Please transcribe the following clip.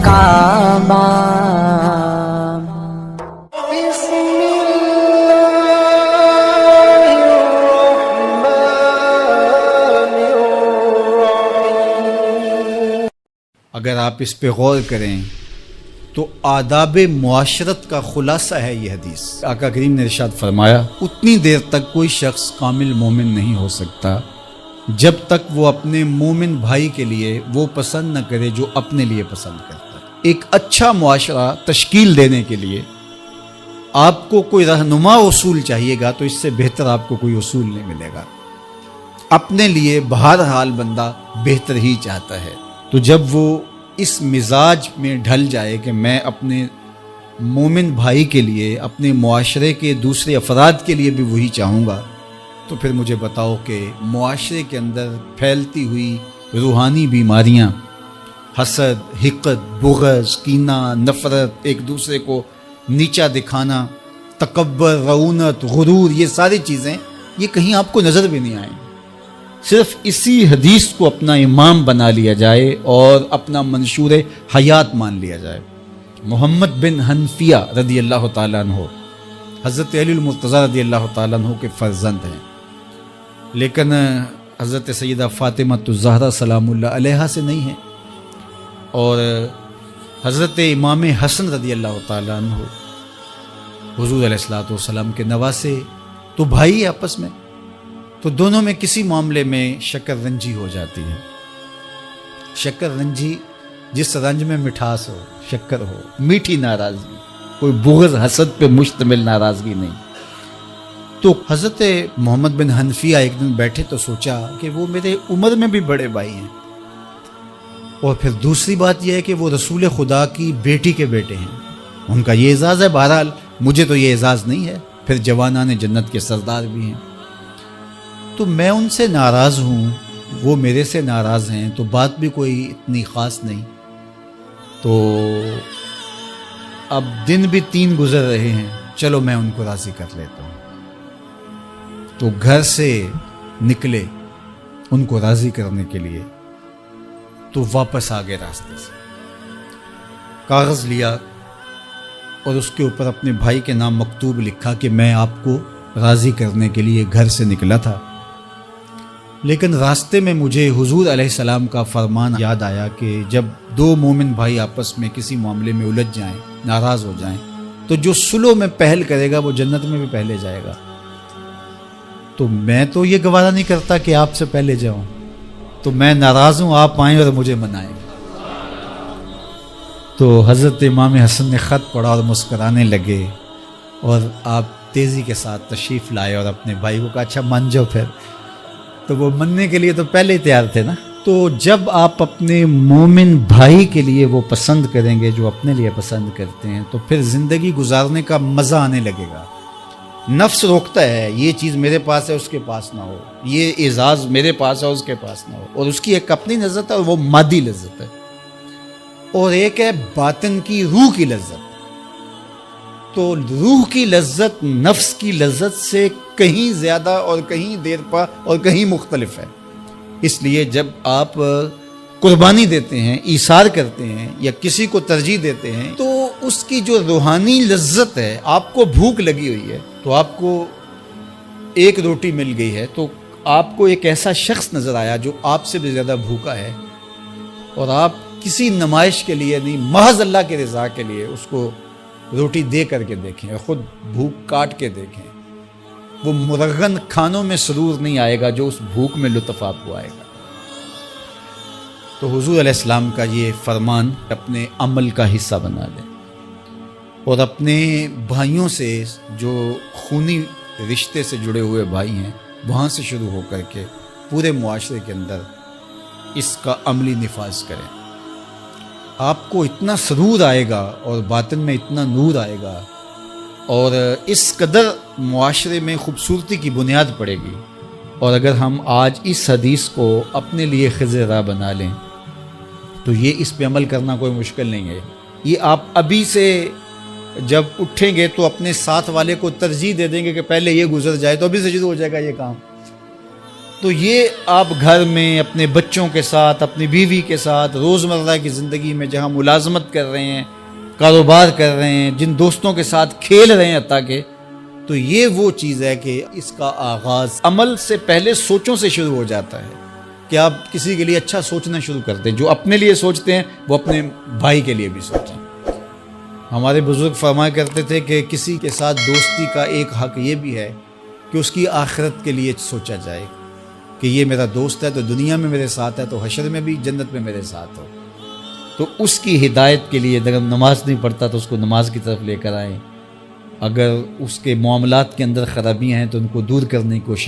کامام اگر آپ اس پہ غور کریں تو آداب معاشرت کا خلاصہ ہے یہ حدیث۔ آقا کریم نے ارشاد فرمایا اتنی دیر تک کوئی شخص کامل مومن نہیں ہو سکتا جب تک وہ اپنے مومن بھائی کے لیے وہ پسند نہ کرے جو اپنے لیے پسند کرتا ہے۔ ایک اچھا معاشرہ تشکیل دینے کے لیے آپ کو کوئی رہنما اصول چاہیے گا تو اس سے بہتر آپ کو کوئی اصول نہیں ملے گا۔ اپنے لیے بہرحال بندہ بہتر ہی چاہتا ہے، تو جب وہ اس مزاج میں ڈھل جائے کہ میں اپنے مومن بھائی کے لیے، اپنے معاشرے کے دوسرے افراد کے لیے بھی وہی چاہوں گا، تو پھر مجھے بتاؤ کہ معاشرے کے اندر پھیلتی ہوئی روحانی بیماریاں، حسد، حقد، بغض، کینہ، نفرت، ایک دوسرے کو نیچا دکھانا، تکبر، رعونت، غرور، یہ ساری چیزیں یہ کہیں آپ کو نظر بھی نہیں آئیں۔ صرف اسی حدیث کو اپنا امام بنا لیا جائے اور اپنا منشور حیات مان لیا جائے۔ محمد بن حنفیہ رضی اللہ تعالیٰ عنہ حضرت علی المرتضیٰ رضی اللہ تعالیٰ عنہ کے فرزند ہیں، لیکن حضرت سیدہ فاطمہ الزہرا سلام اللہ علیہا سے نہیں ہیں، اور حضرت امام حسن رضی اللہ تعالیٰ عنہ حضور علیہ السلام کے نواسے، تو بھائی آپس میں، تو دونوں میں کسی معاملے میں شکر رنجی ہو جاتی ہے۔ شکر رنجی جس رنج میں مٹھاس ہو، شکر ہو، میٹھی ناراضگی، کوئی بغض حسد پہ مشتمل ناراضگی نہیں۔ تو حضرت محمد بن حنفیہ ایک دن بیٹھے تو سوچا کہ وہ میرے عمر میں بھی بڑے بھائی ہیں، اور پھر دوسری بات یہ ہے کہ وہ رسول خدا کی بیٹی کے بیٹے ہیں، ان کا یہ اعزاز ہے، بہرحال مجھے تو یہ اعزاز نہیں ہے، پھر جوانان جنت کے سردار بھی ہیں، تو میں ان سے ناراض ہوں، وہ میرے سے ناراض ہیں، تو بات بھی کوئی اتنی خاص نہیں، تو اب دن بھی 3 گزر رہے ہیں، چلو میں ان کو راضی کر لیتا ہوں۔ تو گھر سے نکلے ان کو راضی کرنے کے لیے، تو واپس آ گئے راستے سے، کاغذ لیا اور اس کے اوپر اپنے بھائی کے نام مکتوب لکھا کہ میں آپ کو راضی کرنے کے لیے گھر سے نکلا تھا، لیکن راستے میں مجھے حضور علیہ السلام کا فرمان یاد آیا کہ جب 2 مومن بھائی آپس میں کسی معاملے میں الجھ جائیں، ناراض ہو جائیں، تو جو صلح میں پہل کرے گا وہ جنت میں بھی پہلے جائے گا، تو میں تو یہ گوارا نہیں کرتا کہ آپ سے پہلے جاؤں، تو میں ناراض ہوں، آپ آئیں اور مجھے منائیں۔ تو حضرت امام حسن نے خط پڑھا اور مسکرانے لگے، اور آپ تیزی کے ساتھ تشریف لائے اور اپنے بھائی کو کہا اچھا مان جاؤ پھر، تو وہ مننے کے لیے تو پہلے ہی تیار تھے نا۔ تو جب آپ اپنے مومن بھائی کے لیے وہ پسند کریں گے جو اپنے لیے پسند کرتے ہیں، تو پھر زندگی گزارنے کا مزہ آنے لگے گا۔ نفس روکتا ہے یہ چیز میرے پاس ہے اس کے پاس نہ ہو، یہ اعزاز میرے پاس ہے اس کے پاس نہ ہو، اور اس کی ایک اپنی لذت ہے اور وہ مادی لذت ہے، اور ایک ہے باطن کی روح کی لذت۔ تو روح کی لذت نفس کی لذت سے کہیں زیادہ اور کہیں دیر پا اور کہیں مختلف ہے۔ اس لیے جب آپ قربانی دیتے ہیں، ایثار کرتے ہیں یا کسی کو ترجیح دیتے ہیں، تو اس کی جو روحانی لذت ہے، آپ کو بھوک لگی ہوئی ہے تو آپ کو 1 روٹی مل گئی ہے، تو آپ کو ایک ایسا شخص نظر آیا جو آپ سے بھی زیادہ بھوکا ہے، اور آپ کسی نمائش کے لیے نہیں، محض اللہ کی رضا کے لیے اس کو روٹی دے کر کے دیکھیں، خود بھوک کاٹ کے دیکھیں، وہ مرغن کھانوں میں سرور نہیں آئے گا جو اس بھوک میں لطف آپ کو آئے گا۔ تو حضور علیہ السلام کا یہ فرمان اپنے عمل کا حصہ بنا لیں، اور اپنے بھائیوں سے جو خونی رشتے سے جڑے ہوئے بھائی ہیں وہاں سے شروع ہو کر کے پورے معاشرے کے اندر اس کا عملی نفاذ کریں۔ آپ کو اتنا سرور آئے گا اور باطن میں اتنا نور آئے گا، اور اس قدر معاشرے میں خوبصورتی کی بنیاد پڑے گی۔ اور اگر ہم آج اس حدیث کو اپنے لیے خضر راہ بنا لیں تو یہ اس پہ عمل کرنا کوئی مشکل نہیں ہے۔ یہ آپ ابھی سے جب اٹھیں گے تو اپنے ساتھ والے کو ترجیح دے دیں گے کہ پہلے یہ گزر جائے، تو ابھی سے شروع ہو جائے گا یہ کام۔ تو یہ آپ گھر میں اپنے بچوں کے ساتھ، اپنی بیوی کے ساتھ، روزمرہ کی زندگی میں جہاں ملازمت کر رہے ہیں، کاروبار کر رہے ہیں، جن دوستوں کے ساتھ کھیل رہے ہیں حتیٰ کہ، تو یہ وہ چیز ہے کہ اس کا آغاز عمل سے پہلے سوچوں سے شروع ہو جاتا ہے کہ آپ کسی کے لیے اچھا سوچنا شروع کرتے ہیں. جو اپنے لیے سوچتے ہیں وہ اپنے بھائی کے لیے بھی سوچیں. ہمارے بزرگ فرمایا کرتے تھے کہ کسی کے ساتھ دوستی کا ایک حق یہ بھی ہے کہ اس کی آخرت کے لیے سوچا جائے کہ یہ میرا دوست ہے تو دنیا میں میرے ساتھ ہے تو حشر میں بھی جنت میں میرے ساتھ ہو. تو اس کی ہدایت کے لیے اگر نماز نہیں پڑھتا تو اس کو نماز کی طرف لے کر آئیں. اگر اس کے معاملات کے اندر خرابیاں ہیں تو ان کو دور کرنے کی کوشش